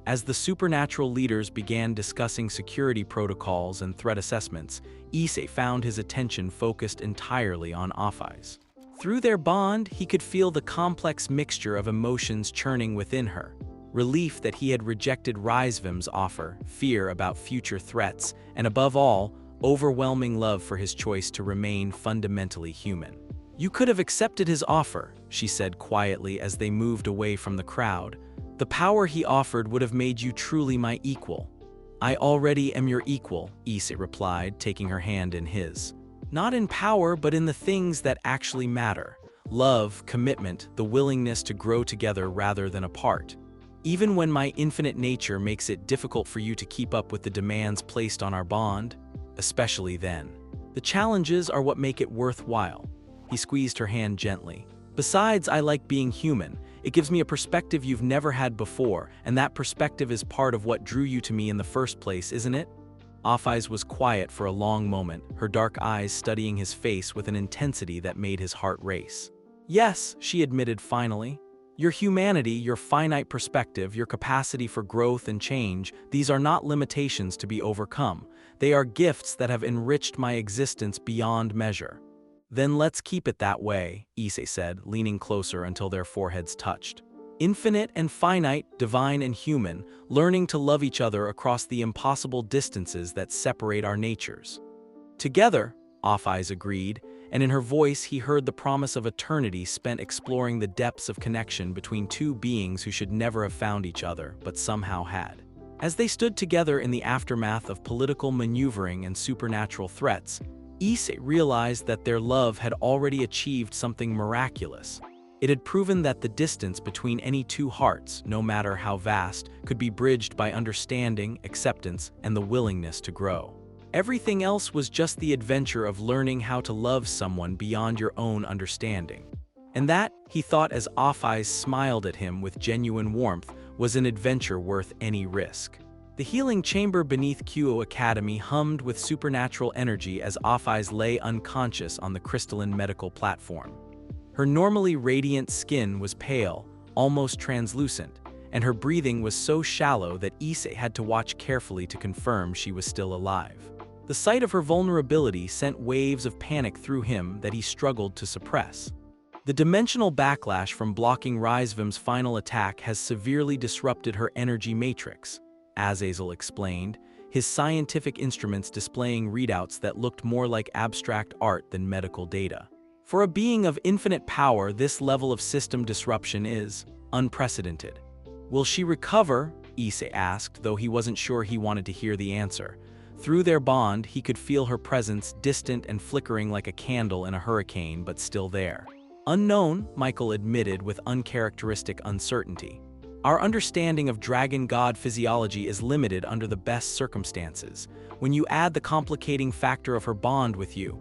As the supernatural leaders began discussing security protocols and threat assessments, Issei found his attention focused entirely on Ophis. Through their bond, he could feel the complex mixture of emotions churning within her. Relief that he had rejected Risevim's offer, fear about future threats, and above all, overwhelming love for his choice to remain fundamentally human. "You could have accepted his offer," she said quietly as they moved away from the crowd. "The power he offered would have made you truly my equal." "I already am your equal," Issei replied, taking her hand in his. "Not in power, but in the things that actually matter. Love, commitment, the willingness to grow together rather than apart. Even when my infinite nature makes it difficult for you to keep up with the demands placed on our bond, especially then. The challenges are what make it worthwhile." He squeezed her hand gently. "Besides, I like being human. It gives me a perspective you've never had before, and that perspective is part of what drew you to me in the first place, isn't it?" Ophis was quiet for a long moment, her dark eyes studying his face with an intensity that made his heart race. "Yes," she admitted finally. "Your humanity, your finite perspective, your capacity for growth and change, these are not limitations to be overcome. They are gifts that have enriched my existence beyond measure." "Then let's keep it that way," Issei said, leaning closer until their foreheads touched. "Infinite and finite, divine and human, learning to love each other across the impossible distances that separate our natures." "Together," Ophis agreed, and in her voice he heard the promise of eternity spent exploring the depths of connection between two beings who should never have found each other, but somehow had. As they stood together in the aftermath of political maneuvering and supernatural threats, Issei realized that their love had already achieved something miraculous. It had proven that the distance between any two hearts, no matter how vast, could be bridged by understanding, acceptance, and the willingness to grow. Everything else was just the adventure of learning how to love someone beyond your own understanding. And that, he thought as Ophis smiled at him with genuine warmth, was an adventure worth any risk. The healing chamber beneath Kuo Academy hummed with supernatural energy as Ophis lay unconscious on the crystalline medical platform. Her normally radiant skin was pale, almost translucent, and her breathing was so shallow that Issei had to watch carefully to confirm she was still alive. The sight of her vulnerability sent waves of panic through him that he struggled to suppress. The dimensional backlash from blocking Risevim's final attack has severely disrupted her energy matrix, Azazel explained, his scientific instruments displaying readouts that looked more like abstract art than medical data. For a being of infinite power, this level of system disruption is unprecedented. "Will she recover?" Issei asked, though he wasn't sure he wanted to hear the answer. Through their bond, he could feel her presence, distant and flickering like a candle in a hurricane, but still there. "Unknown," Michael admitted with uncharacteristic uncertainty. "Our understanding of dragon god physiology is limited under the best circumstances. When you add the complicating factor of her bond with you,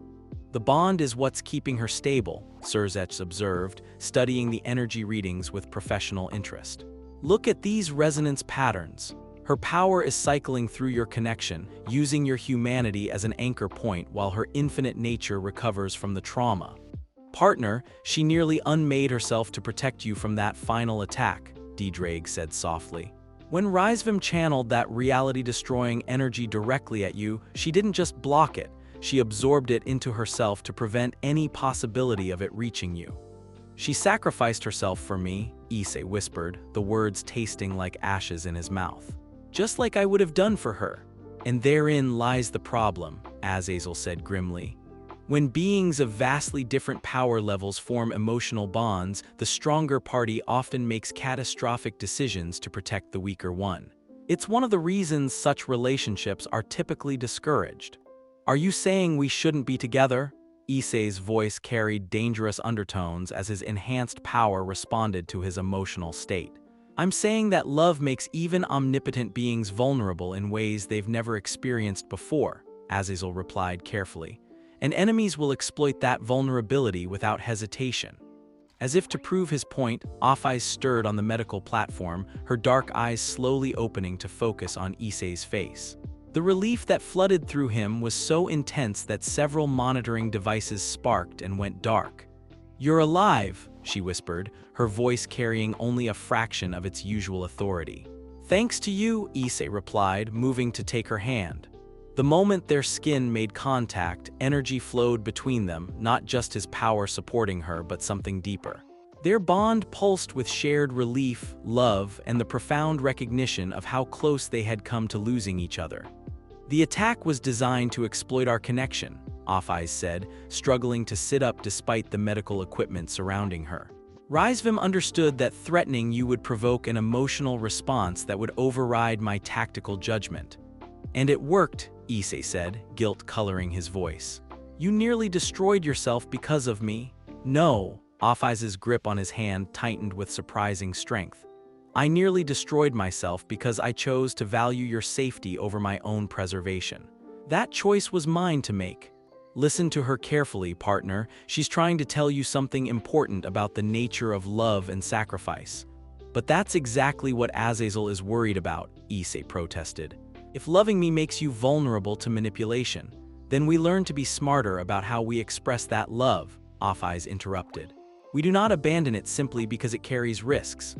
the bond is what's keeping her stable," Serzech observed, studying the energy readings with professional interest. "Look at these resonance patterns. Her power is cycling through your connection, using your humanity as an anchor point while her infinite nature recovers from the trauma. Partner, she nearly unmade herself to protect you from that final attack," DxD said softly. "When Risevim channeled that reality-destroying energy directly at you, she didn't just block it, she absorbed it into herself to prevent any possibility of it reaching you. She sacrificed herself for me," Issei whispered, the words tasting like ashes in his mouth. "Just like I would have done for her. And therein lies the problem," Azazel said grimly. When beings of vastly different power levels form emotional bonds, the stronger party often makes catastrophic decisions to protect the weaker one. It's one of the reasons such relationships are typically discouraged. Are you saying we shouldn't be together? Issei's voice carried dangerous undertones as his enhanced power responded to his emotional state. I'm saying that love makes even omnipotent beings vulnerable in ways they've never experienced before, Azazel replied carefully. And enemies will exploit that vulnerability without hesitation. As if to prove his point, Ophis stirred on the medical platform, her dark eyes slowly opening to focus on Issei's face. The relief that flooded through him was so intense that several monitoring devices sparked and went dark. "You're alive," she whispered, her voice carrying only a fraction of its usual authority. "Thanks to you," Issei replied, moving to take her hand. The moment their skin made contact, energy flowed between them, not just his power supporting her, but something deeper. Their bond pulsed with shared relief, love, and the profound recognition of how close they had come to losing each other. "The attack was designed to exploit our connection," Ophis said, struggling to sit up despite the medical equipment surrounding her. "Risevim understood that threatening you would provoke an emotional response that would override my tactical judgment. And it worked," Issei said, guilt coloring his voice. "You nearly destroyed yourself because of me." "No," Ophis's grip on his hand tightened with surprising strength. "I nearly destroyed myself because I chose to value your safety over my own preservation. That choice was mine to make. Listen to her carefully, partner. She's trying to tell you something important about the nature of love and sacrifice." "But that's exactly what Azazel is worried about," Issei protested. "If loving me makes you vulnerable to manipulation, then we learn to be smarter about how we express that love," Ophis interrupted. "We do not abandon it simply because it carries risks."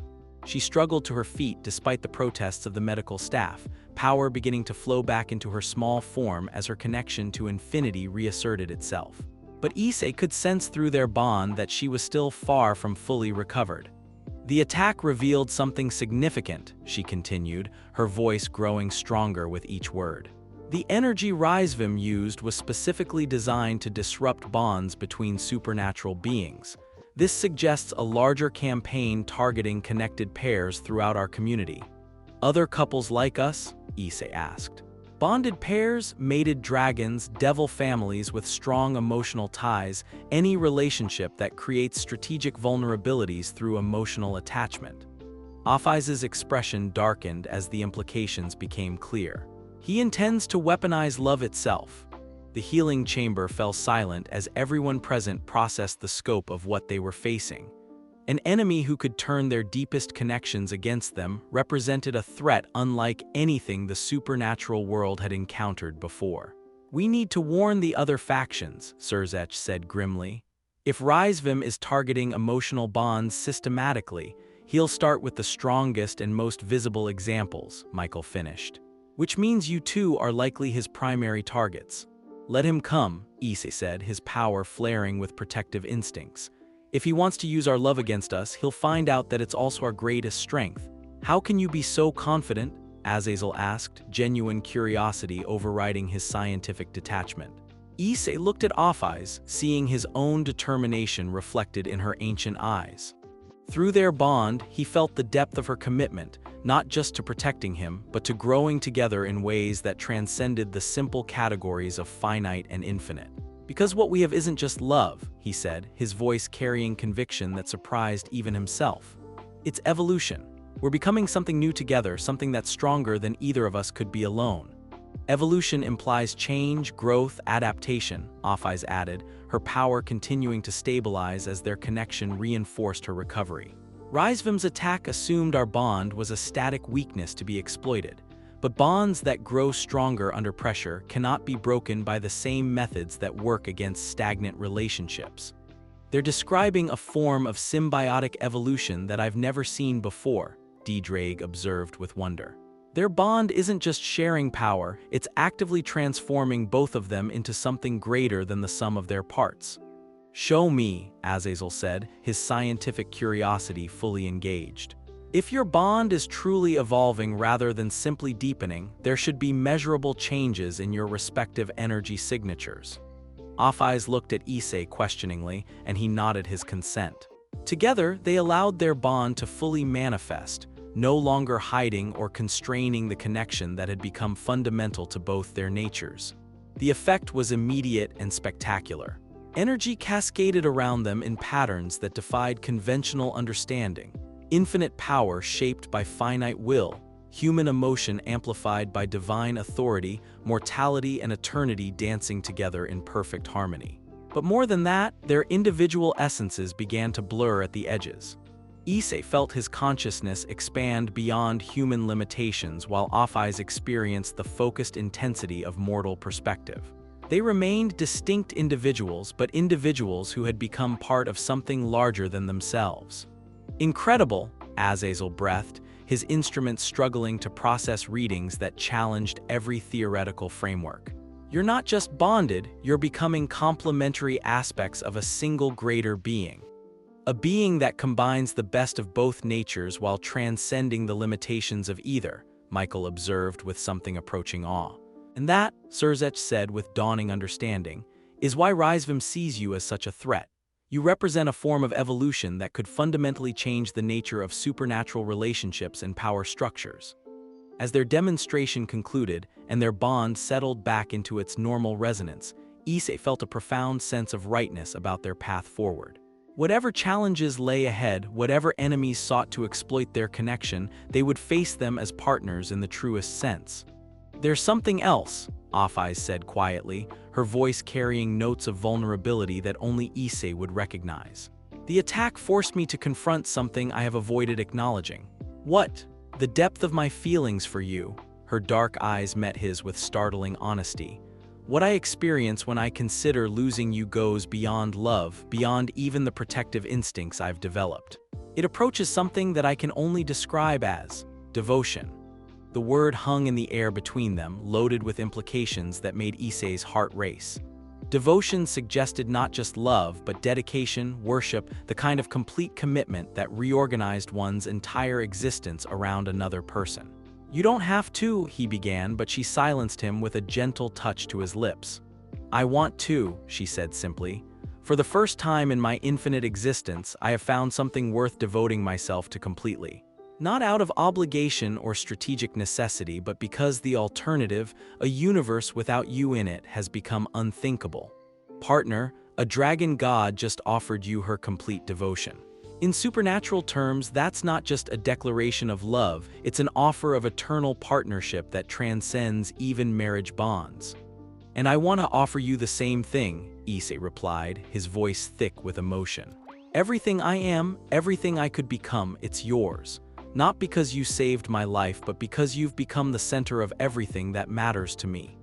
She struggled to her feet despite the protests of the medical staff, power beginning to flow back into her small form as her connection to infinity reasserted itself. But Issei could sense through their bond that she was still far from fully recovered. "The attack revealed something significant," she continued, her voice growing stronger with each word. "The energy Risevim used was specifically designed to disrupt bonds between supernatural beings. This suggests a larger campaign targeting connected pairs throughout our community." "Other couples like us?" Issei asked. "Bonded pairs, mated dragons, devil families with strong emotional ties, any relationship that creates strategic vulnerabilities through emotional attachment." Ophis's expression darkened as the implications became clear. "He intends to weaponize love itself." The healing chamber fell silent as everyone present processed the scope of what they were facing. An enemy who could turn their deepest connections against them represented a threat unlike anything the supernatural world had encountered before. "We need to warn the other factions," Sirzech said grimly. "If Risevim is targeting emotional bonds systematically, he'll start with the strongest and most visible examples," Michael finished. "Which means you two are likely his primary targets." "Let him come," Issei said, his power flaring with protective instincts. "If he wants to use our love against us, he'll find out that it's also our greatest strength." "How can you be so confident?" Azazel asked, genuine curiosity overriding his scientific detachment. Issei looked at Ophis, seeing his own determination reflected in her ancient eyes. Through their bond, he felt the depth of her commitment, not just to protecting him, but to growing together in ways that transcended the simple categories of finite and infinite. "Because what we have isn't just love," he said, his voice carrying conviction that surprised even himself. "It's evolution. We're becoming something new together, something that's stronger than either of us could be alone." "Evolution implies change, growth, adaptation," Ophis added, her power continuing to stabilize as their connection reinforced her recovery. "Risevim's attack assumed our bond was a static weakness to be exploited. But bonds that grow stronger under pressure cannot be broken by the same methods that work against stagnant relationships. They're describing a form of symbiotic evolution that I've never seen before," DxD observed with wonder. "Their bond isn't just sharing power, it's actively transforming both of them into something greater than the sum of their parts." "Show me," Azazel said, his scientific curiosity fully engaged. If your bond is truly evolving rather than simply deepening, there should be measurable changes in your respective energy signatures. Ophis looked at Issei questioningly, and he nodded his consent. Together, they allowed their bond to fully manifest, no longer hiding or constraining the connection that had become fundamental to both their natures. The effect was immediate and spectacular. Energy cascaded around them in patterns that defied conventional understanding. Infinite power shaped by finite will, human emotion amplified by divine authority, mortality and eternity dancing together in perfect harmony. But more than that, their individual essences began to blur at the edges. Issei felt his consciousness expand beyond human limitations while Ophis experienced the focused intensity of mortal perspective. They remained distinct individuals, but individuals who had become part of something larger than themselves. Incredible, Azazel breathed, his instrument struggling to process readings that challenged every theoretical framework. You're not just bonded, you're becoming complementary aspects of a single greater being. A being that combines the best of both natures while transcending the limitations of either, Michael observed with something approaching awe. And that, Surzech said with dawning understanding, is why Risevim sees you as such a threat. You represent a form of evolution that could fundamentally change the nature of supernatural relationships and power structures. As their demonstration concluded and their bond settled back into its normal resonance, Issei felt a profound sense of rightness about their path forward. Whatever challenges lay ahead, whatever enemies sought to exploit their connection, they would face them as partners in the truest sense. There's something else, Ophis said quietly, her voice carrying notes of vulnerability that only Issei would recognize. The attack forced me to confront something I have avoided acknowledging. What? The depth of my feelings for you. Her dark eyes met his with startling honesty. What I experience when I consider losing you goes beyond love, beyond even the protective instincts I've developed. It approaches something that I can only describe as devotion. The word hung in the air between them, loaded with implications that made Issei's heart race. Devotion suggested not just love, but dedication, worship, the kind of complete commitment that reorganized one's entire existence around another person. You don't have to, he began, but she silenced him with a gentle touch to his lips. I want to, she said simply. For the first time in my infinite existence, I have found something worth devoting myself to completely. Not out of obligation or strategic necessity, but because the alternative, a universe without you in it, has become unthinkable. Partner, a dragon god just offered you her complete devotion. In supernatural terms, that's not just a declaration of love, it's an offer of eternal partnership that transcends even marriage bonds. And I want to offer you the same thing, Issei replied, his voice thick with emotion. Everything I am, everything I could become, it's yours. Not because you saved my life, but because you've become the center of everything that matters to me.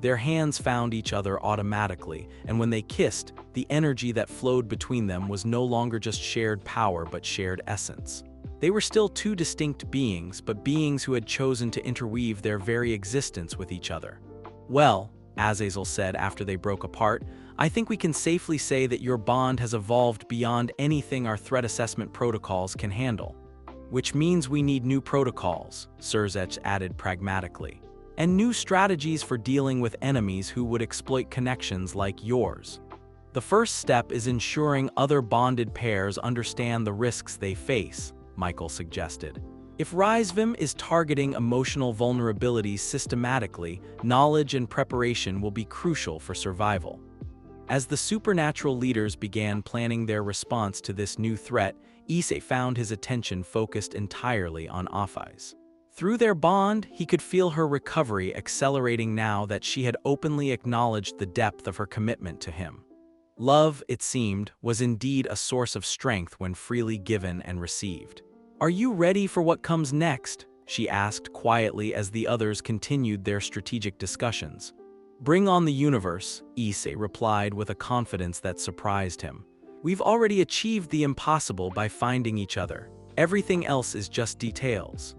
Their hands found each other automatically, and when they kissed, the energy that flowed between them was no longer just shared power but shared essence. They were still two distinct beings, but beings who had chosen to interweave their very existence with each other. Well, Azazel said after they broke apart, I think we can safely say that your bond has evolved beyond anything our threat assessment protocols can handle. Which means we need new protocols, Surzech added pragmatically, and new strategies for dealing with enemies who would exploit connections like yours. The first step is ensuring other bonded pairs understand the risks they face, Michael suggested. If Risevim is targeting emotional vulnerabilities systematically, knowledge and preparation will be crucial for survival. As the supernatural leaders began planning their response to this new threat, Issei found his attention focused entirely on Ophis. Through their bond, he could feel her recovery accelerating now that she had openly acknowledged the depth of her commitment to him. Love, it seemed, was indeed a source of strength when freely given and received. Are you ready for what comes next? She asked quietly as the others continued their strategic discussions. Bring on the universe, Issei replied with a confidence that surprised him. We've already achieved the impossible by finding each other. Everything else is just details.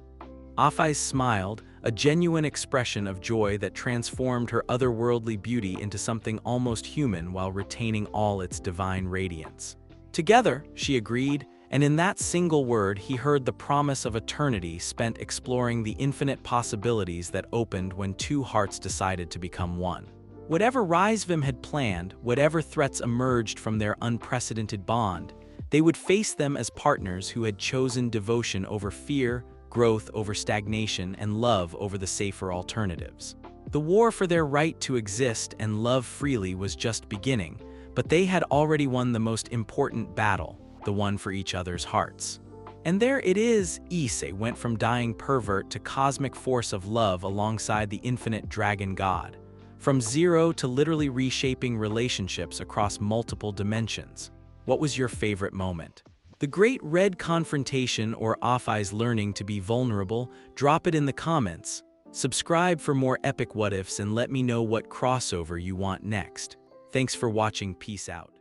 Ophis smiled, a genuine expression of joy that transformed her otherworldly beauty into something almost human while retaining all its divine radiance. Together, she agreed, And in that single word, he heard the promise of eternity spent exploring the infinite possibilities that opened when two hearts decided to become one. Whatever Risevim had planned, whatever threats emerged from their unprecedented bond, they would face them as partners who had chosen devotion over fear, growth over stagnation, and love over the safer alternatives. The war for their right to exist and love freely was just beginning, but they had already won the most important battle, the one for each other's hearts. And there it is, Issei went from dying pervert to cosmic force of love alongside the infinite dragon god. From zero to literally reshaping relationships across multiple dimensions. What was your favorite moment? The Great Red Confrontation or Ophis learning to be vulnerable? Drop it in the comments. Subscribe for more epic what-ifs and let me know what crossover you want next. Thanks for watching. Peace out.